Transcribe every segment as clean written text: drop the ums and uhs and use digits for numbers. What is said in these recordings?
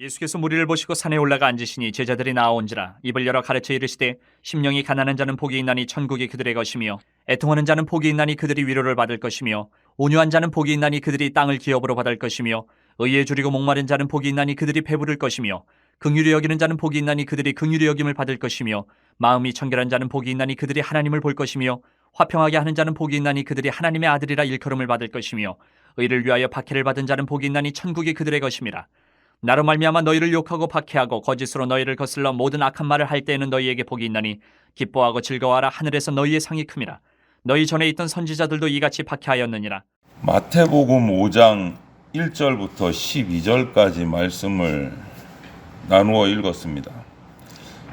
예수께서 무리를 보시고 산에 올라가 앉으시니 제자들이 나아온지라. 입을 열어 가르쳐 이르시되 심령이 가난한 자는 복이 있나니 천국이 그들의 것이며 애통하는 자는 복이 있나니 그들이 위로를 받을 것이며 온유한 자는 복이 있나니 그들이 땅을 기업으로 받을 것이며 의에 줄이고 목마른 자는 복이 있나니 그들이 배부를 것이며 긍휼히 여기는 자는 복이 있나니 그들이 긍휼히 여김을 받을 것이며 마음이 청결한 자는 복이 있나니 그들이 하나님을 볼 것이며 화평하게 하는 자는 복이 있나니 그들이 하나님의 아들이라 일컬음을 받을 것이며 의를 위하여 박해를 받은 자는 복이 있나니 천국이 그들의 것임이라. 나로 말미암아 너희를 욕하고 박해하고 거짓으로 너희를 거슬러 모든 악한 말을 할 때에는 너희에게 복이 있나니 기뻐하고 즐거워하라. 하늘에서 너희의 상이 큼이라. 너희 전에 있던 선지자들도 이같이 박해하였느니라. 마태복음 5장 1절부터 12절까지 말씀을 나누어 읽었습니다.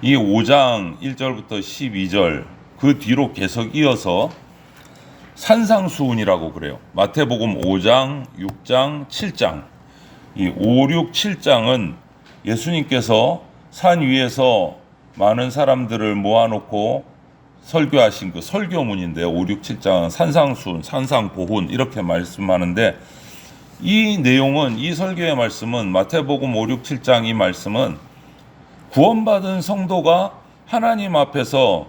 이 5장 1절부터 12절 그 뒤로 계속 이어서 산상수훈이라고 그래요. 마태복음 5장, 6장, 7장 이 5, 6, 7장은 예수님께서 산 위에서 많은 사람들을 모아놓고 설교하신 그 설교문인데요. 5, 6, 7장은 산상수훈, 산상보훈 이렇게 말씀하는데 이 내용은 이 설교의 말씀은 마태복음 5, 6, 7장 이 말씀은 구원받은 성도가 하나님 앞에서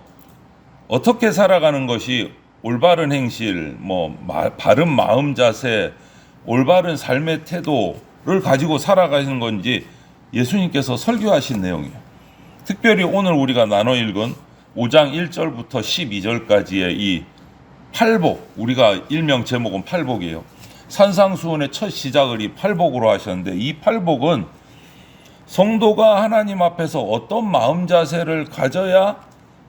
어떻게 살아가는 것이 올바른 행실, 바른 마음 자세, 올바른 삶의 태도를 가지고 살아가시는 건지 예수님께서 설교하신 내용이에요. 특별히 오늘 우리가 나눠 읽은 5장 1절부터 12절까지의 이 팔복, 우리가 일명 제목은 팔복이에요. 산상수훈의 첫 시작을 이 팔복으로 하셨는데 이 팔복은 성도가 하나님 앞에서 어떤 마음 자세를 가져야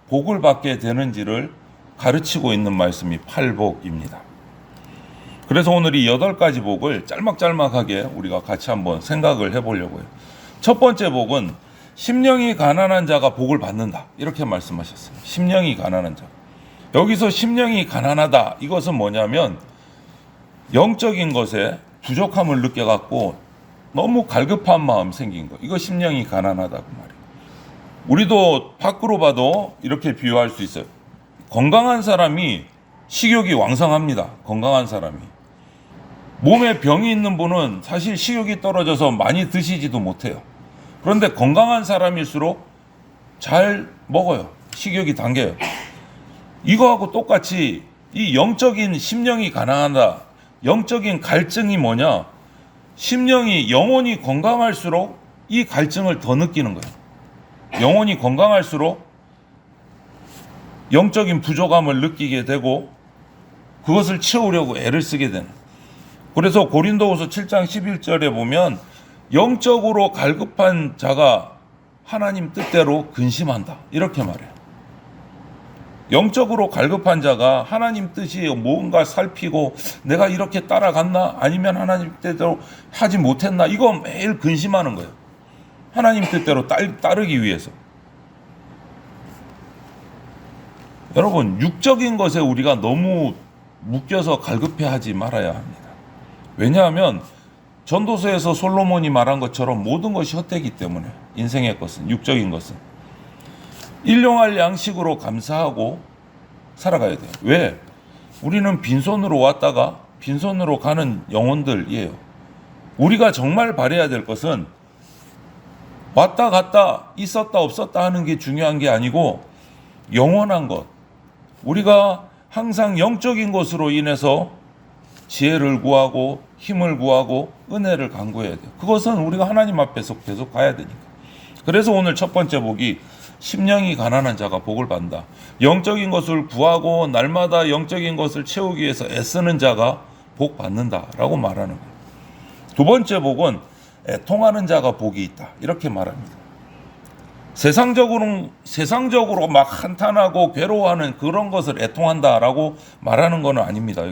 복을 받게 되는지를 가르치고 있는 말씀이 팔복입니다. 그래서 오늘 이 8가지 복을 짤막짤막하게 우리가 같이 한번 생각을 해보려고요. 첫 번째 복은 심령이 가난한 자가 복을 받는다 이렇게 말씀하셨어요. 심령이 가난한 자. 여기서 심령이 가난하다 이것은 뭐냐면 영적인 것에 부족함을 느껴갖고 너무 갈급한 마음 생긴 거. 이거 심령이 가난하다고 말이에요. 우리도 밖으로 봐도 이렇게 비유할 수 있어요. 건강한 사람이 식욕이 왕성합니다. 건강한 사람이. 몸에 병이 있는 분은 사실 식욕이 떨어져서 많이 드시지도 못해요. 그런데 건강한 사람일수록 잘 먹어요. 식욕이 당겨요. 이거하고 똑같이 이 영적인 심령이 가난하다. 영적인 갈증이 뭐냐? 심령이 영혼이 건강할수록 이 갈증을 더 느끼는 거예요. 영혼이 건강할수록 영적인 부족함을 느끼게 되고 그것을 채우려고 애를 쓰게 되는. 그래서 고린도후서 7장 11절에 보면 영적으로 갈급한 자가 하나님 뜻대로 근심한다 이렇게 말해요. 영적으로 갈급한 자가 하나님 뜻이 뭔가 살피고 내가 이렇게 따라갔나 아니면 하나님 뜻대로 하지 못했나 이거 매일 근심하는 거예요. 하나님 뜻대로 따르기 위해서. 여러분 육적인 것에 우리가 너무 묶여서 갈급해하지 말아야 합니다. 왜냐하면 전도서에서 솔로몬이 말한 것처럼 모든 것이 헛되기 때문에 인생의 것은 육적인 것은 일용할 양식으로 감사하고 살아가야 돼요. 왜? 우리는 빈손으로 왔다가 빈손으로 가는 영혼들이에요. 우리가 정말 바라야 될 것은 왔다 갔다 있었다 없었다 하는 게 중요한 게 아니고 영원한 것. 우리가 항상 영적인 것으로 인해서 지혜를 구하고 힘을 구하고 은혜를 간구해야 돼요. 그것은 우리가 하나님 앞에서 계속 가야 되니까. 그래서 오늘 첫 번째 복이 심령이 가난한 자가 복을 받는다. 영적인 것을 구하고 날마다 영적인 것을 채우기 위해서 애쓰는 자가 복 받는다라고 말하는 거예요. 두 번째 복은 애통하는 자가 복이 있다. 이렇게 말합니다. 세상적으로 막 한탄하고 괴로워하는 그런 것을 애통한다라고 말하는 건 아닙니다.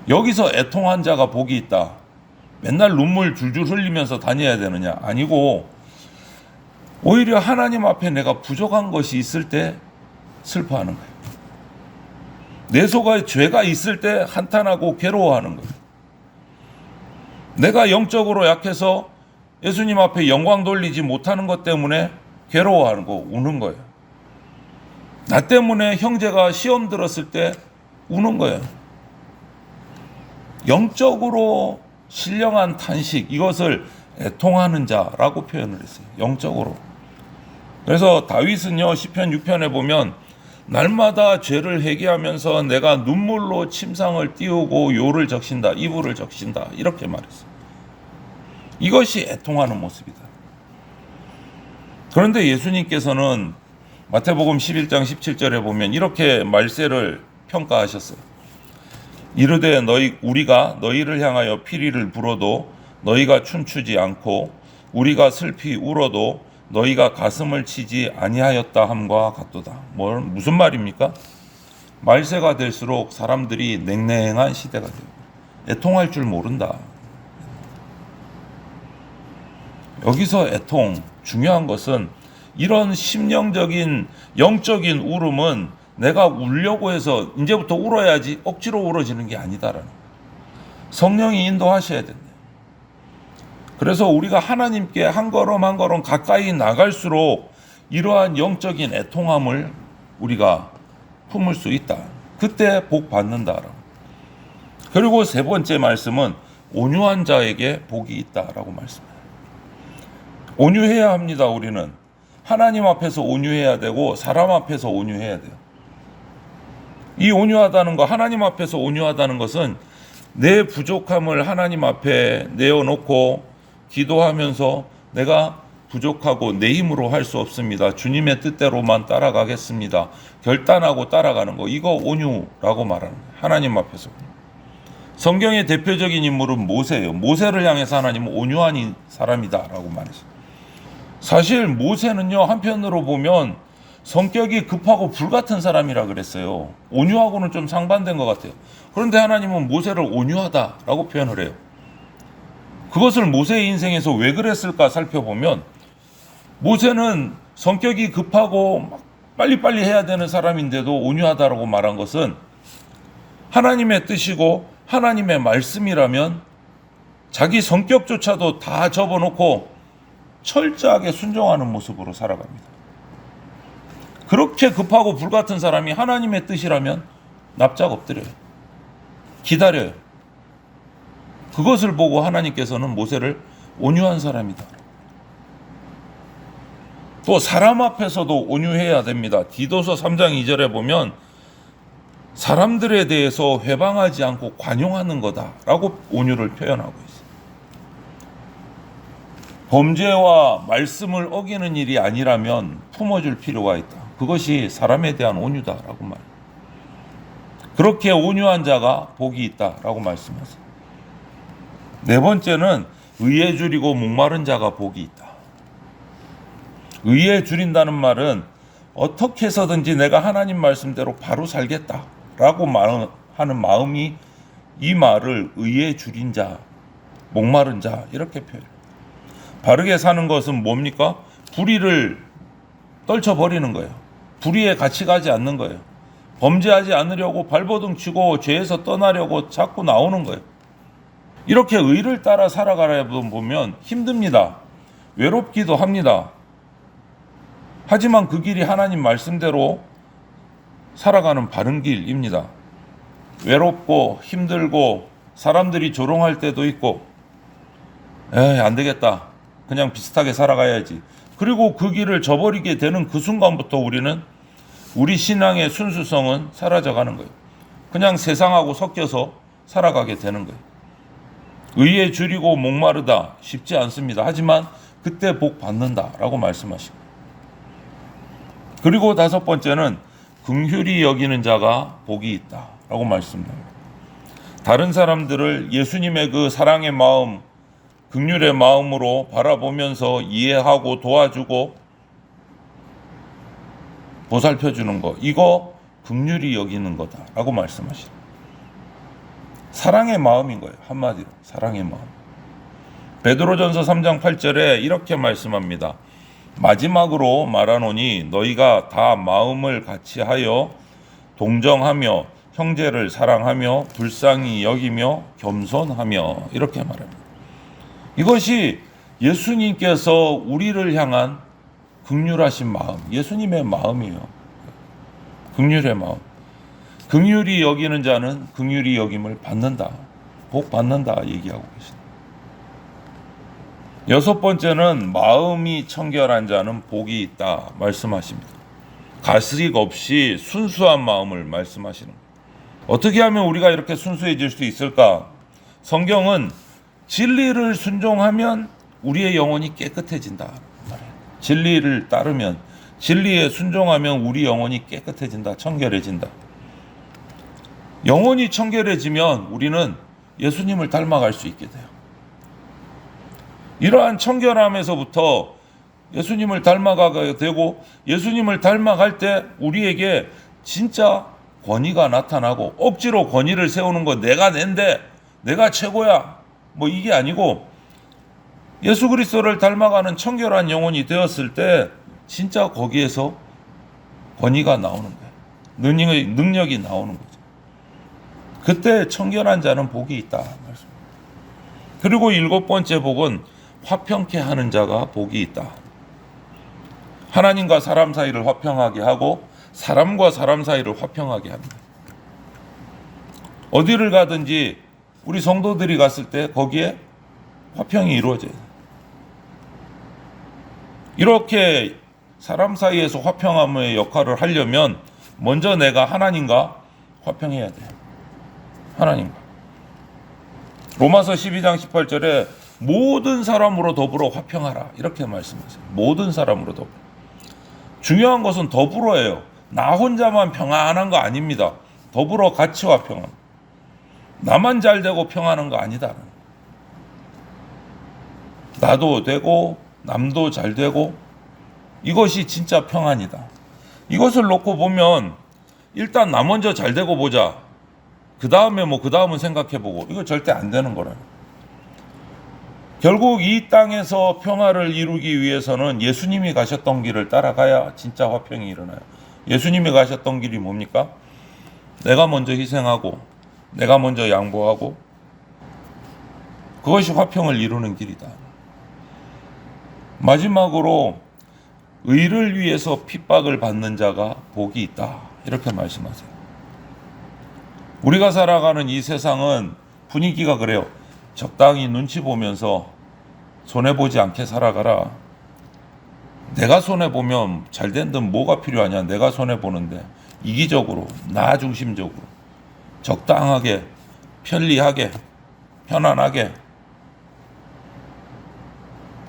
여기서 애통한 자가 복이 있다. 맨날 눈물 줄줄 흘리면서 다녀야 되느냐? 아니고 오히려 하나님 앞에 내가 부족한 것이 있을 때 슬퍼하는 거예요. 내 속에 죄가 있을 때 한탄하고 괴로워하는 거예요. 내가 영적으로 약해서 예수님 앞에 영광 돌리지 못하는 것 때문에 괴로워하는 거, 우는 거예요. 나 때문에 형제가 시험 들었을 때 우는 거예요. 영적으로 신령한 탄식, 이것을 애통하는 자라고 표현을 했어요. 영적으로. 그래서 다윗은요, 시편 6편에 보면 날마다 죄를 회개하면서 내가 눈물로 침상을 띄우고 요를 적신다, 이불을 적신다, 이렇게 말했어요. 이것이 애통하는 모습이다. 그런데 예수님께서는 마태복음 11장 17절에 보면 이렇게 말세를 평가하셨어요. 이르되 우리가 너희를 향하여 피리를 불어도 너희가 춤추지 않고 우리가 슬피 울어도 너희가 가슴을 치지 아니하였다 함과 같도다. 무슨 말입니까? 말세가 될수록 사람들이 냉랭한 시대가 돼요. 애통할 줄 모른다. 여기서 애통, 중요한 것은 이런 심령적인 영적인 울음은 내가 울려고 해서 이제부터 울어야지 억지로 울어지는 게 아니다라는 거예요. 성령이 인도하셔야 된다. 그래서 우리가 하나님께 한 걸음 한 걸음 가까이 나갈수록 이러한 영적인 애통함을 우리가 품을 수 있다. 그때 복 받는다. 그리고 세 번째 말씀은 온유한 자에게 복이 있다라고 말씀해요. 온유해야 합니다. 우리는 하나님 앞에서 온유해야 되고 사람 앞에서 온유해야 돼요. 이 온유하다는 거, 하나님 앞에서 온유하다는 것은 내 부족함을 하나님 앞에 내어놓고 기도하면서 내가 부족하고 내 힘으로 할 수 없습니다. 주님의 뜻대로만 따라가겠습니다. 결단하고 따라가는 거, 이거 온유라고 말하는 거예요. 하나님 앞에서. 성경의 대표적인 인물은 모세예요. 모세를 향해서 하나님은 온유한 사람이다라고 말했어요. 사실 모세는요, 한편으로 보면 성격이 급하고 불같은 사람이라 그랬어요. 온유하고는 좀 상반된 것 같아요. 그런데 하나님은 모세를 온유하다라고 표현을 해요. 그것을 모세의 인생에서 왜 그랬을까 살펴보면 모세는 성격이 급하고 막 빨리빨리 해야 되는 사람인데도 온유하다라고 말한 것은 하나님의 뜻이고 하나님의 말씀이라면 자기 성격조차도 다 접어놓고 철저하게 순종하는 모습으로 살아갑니다. 그렇게 급하고 불같은 사람이 하나님의 뜻이라면 납작 엎드려요. 기다려요. 그것을 보고 하나님께서는 모세를 온유한 사람이다. 또 사람 앞에서도 온유해야 됩니다. 디도서 3장 2절에 보면 사람들에 대해서 회방하지 않고 관용하는 거다라고 온유를 표현하고 있어요. 범죄와 말씀을 어기는 일이 아니라면 품어줄 필요가 있다. 그것이 사람에 대한 온유다라고 말해요. 그렇게 온유한 자가 복이 있다라고 말씀하세요. 네 번째는 의에 줄이고 목마른 자가 복이 있다. 의에 줄인다는 말은 어떻게 해서든지 내가 하나님 말씀대로 바로 살겠다라고 하는 마음이, 이 말을 의에 줄인 자, 목마른 자 이렇게 표현해요. 바르게 사는 것은 뭡니까? 불의를 떨쳐버리는 거예요. 불의에 같이 가지 않는 거예요. 범죄하지 않으려고 발버둥 치고 죄에서 떠나려고 자꾸 나오는 거예요. 이렇게 의를 따라 살아가려 보면 힘듭니다. 외롭기도 합니다. 하지만 그 길이 하나님 말씀대로 살아가는 바른 길입니다. 외롭고 힘들고 사람들이 조롱할 때도 있고, 안 되겠다. 그냥 비슷하게 살아가야지. 그리고 그 길을 저버리게 되는 그 순간부터 우리는 우리 신앙의 순수성은 사라져가는 거예요. 그냥 세상하고 섞여서 살아가게 되는 거예요. 의에 줄이고 목마르다 쉽지 않습니다. 하지만 그때 복 받는다라고 말씀하시고, 그리고 다섯 번째는 긍휼히 여기는 자가 복이 있다라고 말씀합니다. 다른 사람들을 예수님의 그 사랑의 마음, 긍휼의 마음으로 바라보면서 이해하고 도와주고 보살펴주는 거, 이거 긍휼히 여기는 거다라고 말씀하십니다. 사랑의 마음인 거예요. 한마디로 사랑의 마음. 베드로전서 3장 8절에 이렇게 말씀합니다. 마지막으로 말하노니 너희가 다 마음을 같이하여 동정하며 형제를 사랑하며 불쌍히 여기며 겸손하며, 이렇게 말합니다. 이것이 예수님께서 우리를 향한 긍휼하신 마음, 예수님의 마음이에요. 긍휼의 마음. 긍휼히 여기는 자는 긍휼히 여김을 받는다, 복 받는다 얘기하고 계십니다. 여섯 번째는 마음이 청결한 자는 복이 있다 말씀하십니다. 가식 없이 순수한 마음을 말씀하시는 거예요. 어떻게 하면 우리가 이렇게 순수해질 수 있을까? 성경은 진리를 순종하면 우리의 영혼이 깨끗해진다 말해요. 진리를 따르면, 진리에 순종하면 우리 영혼이 깨끗해진다, 청결해진다. 영혼이 청결해지면 우리는 예수님을 닮아갈 수 있게 돼요. 이러한 청결함에서부터 예수님을 닮아가게 되고, 예수님을 닮아갈 때 우리에게 진짜 권위가 나타나고, 억지로 권위를 세우는 거 내가 낸데 내가 최고야 뭐 이게 아니고, 예수 그리스도를 닮아가는 청결한 영혼이 되었을 때 진짜 거기에서 권위가 나오는 거예요. 능력이 나오는 거죠. 그때 청결한 자는 복이 있다. 그리고 일곱 번째 복은 화평케 하는 자가 복이 있다. 하나님과 사람 사이를 화평하게 하고 사람과 사람 사이를 화평하게 합니다. 어디를 가든지 우리 성도들이 갔을 때 거기에 화평이 이루어져요. 이렇게 사람 사이에서 화평함의 역할을 하려면 먼저 내가 하나님과 화평해야 돼요. 하나님과. 로마서 12장 18절에 모든 사람으로 더불어 화평하라 이렇게 말씀하세요. 모든 사람으로 더불어. 중요한 것은 더불어예요. 나 혼자만 평안한 거 아닙니다. 더불어 같이 화평함. 나만 잘 되고 평안한 거 아니다. 나도 되고 남도 잘 되고 이것이 진짜 평안이다. 이것을 놓고 보면 일단 나 먼저 잘 되고 보자. 그 다음에 그 다음은 생각해보고 이거 절대 안 되는 거라요. 결국 이 땅에서 평화를 이루기 위해서는 예수님이 가셨던 길을 따라가야 진짜 화평이 일어나요. 예수님이 가셨던 길이 뭡니까? 내가 먼저 희생하고 내가 먼저 양보하고 그것이 화평을 이루는 길이다. 마지막으로 의를 위해서 핍박을 받는 자가 복이 있다. 이렇게 말씀하세요. 우리가 살아가는 이 세상은 분위기가 그래요. 적당히 눈치 보면서 손해보지 않게 살아가라. 내가 손해보면 잘된 듯 뭐가 필요하냐. 내가 손해보는데 이기적으로 나 중심적으로 적당하게 편리하게 편안하게.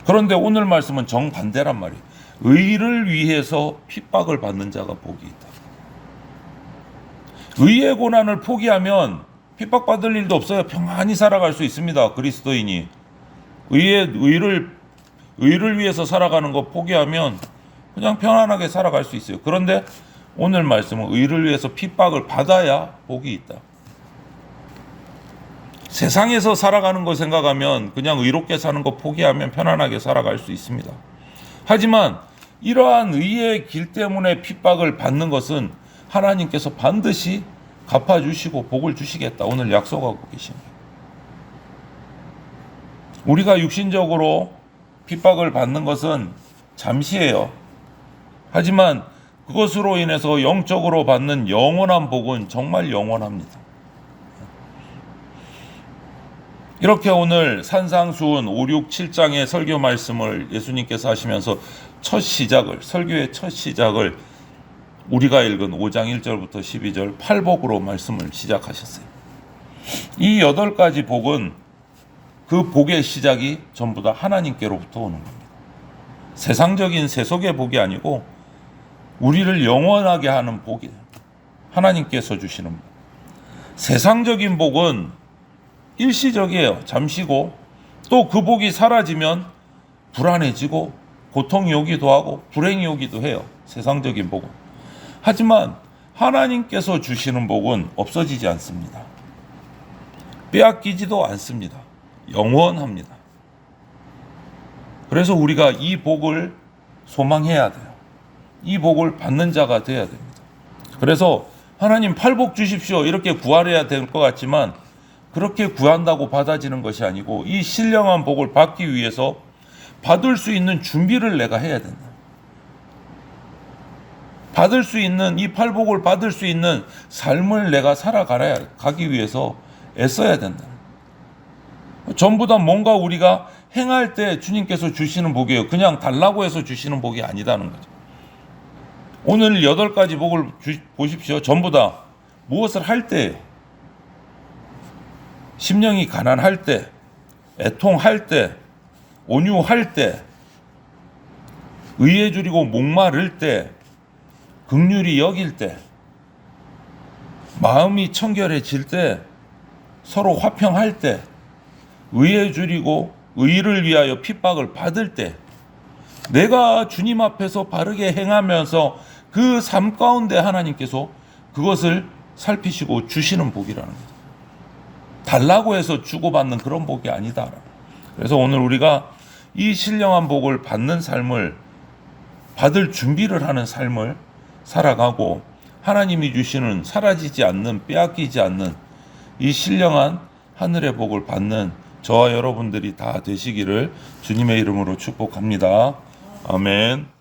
그런데 오늘 말씀은 정반대란 말이에요. 의를 위해서 핍박을 받는 자가 복이 있다. 의의 고난을 포기하면 핍박받을 일도 없어요. 평안히 살아갈 수 있습니다. 그리스도인이. 의를 위해서 살아가는 거 포기하면 그냥 편안하게 살아갈 수 있어요. 그런데 오늘 말씀은 의를 위해서 핍박을 받아야 복이 있다. 세상에서 살아가는 거 생각하면 그냥 의롭게 사는 거 포기하면 편안하게 살아갈 수 있습니다. 하지만 이러한 의의 길 때문에 핍박을 받는 것은 하나님께서 반드시 갚아주시고 복을 주시겠다. 오늘 약속하고 계십니다. 우리가 육신적으로 핍박을 받는 것은 잠시예요. 하지만 그것으로 인해서 영적으로 받는 영원한 복은 정말 영원합니다. 이렇게 오늘 산상수훈 5, 6, 7장의 설교 말씀을 예수님께서 하시면서 설교의 첫 시작을 우리가 읽은 5장 1절부터 12절 8복으로 말씀을 시작하셨어요. 이 8가지 복은 그 복의 시작이 전부 다 하나님께로부터 오는 겁니다. 세상적인 세속의 복이 아니고 우리를 영원하게 하는 복이에요. 하나님께서 주시는 복. 세상적인 복은 일시적이에요. 잠시고 또 그 복이 사라지면 불안해지고 고통이 오기도 하고 불행이 오기도 해요. 세상적인 복은. 하지만 하나님께서 주시는 복은 없어지지 않습니다. 빼앗기지도 않습니다. 영원합니다. 그래서 우리가 이 복을 소망해야 돼요. 이 복을 받는 자가 되어야 됩니다. 그래서 하나님 팔복 주십시오 이렇게 구하려야 될 것 같지만 그렇게 구한다고 받아지는 것이 아니고 이 신령한 복을 받기 위해서 받을 수 있는 준비를 내가 해야 된다. 받을 수 있는 이 팔복을 받을 수 있는 삶을 내가 살아가기 위해서 애써야 된다. 전부 다 뭔가 우리가 행할 때 주님께서 주시는 복이에요. 그냥 달라고 해서 주시는 복이 아니다는 거죠. 오늘 8가지 복을 보십시오. 전부 다 무엇을 할 때예요. 심령이 가난할 때, 애통할 때, 온유할 때, 의에 줄이고 목마를 때, 긍휼히 여길 때, 마음이 청결해질 때, 서로 화평할 때, 의에 줄이고 의를 위하여 핍박을 받을 때, 내가 주님 앞에서 바르게 행하면서 그 삶 가운데 하나님께서 그것을 살피시고 주시는 복이라는 거죠. 달라고 해서 주고받는 그런 복이 아니다. 그래서 오늘 우리가 이 신령한 복을 받는 삶을, 받을 준비를 하는 삶을 살아가고, 하나님이 주시는 사라지지 않는, 빼앗기지 않는 이 신령한 하늘의 복을 받는 저와 여러분들이 다 되시기를 주님의 이름으로 축복합니다. 아멘.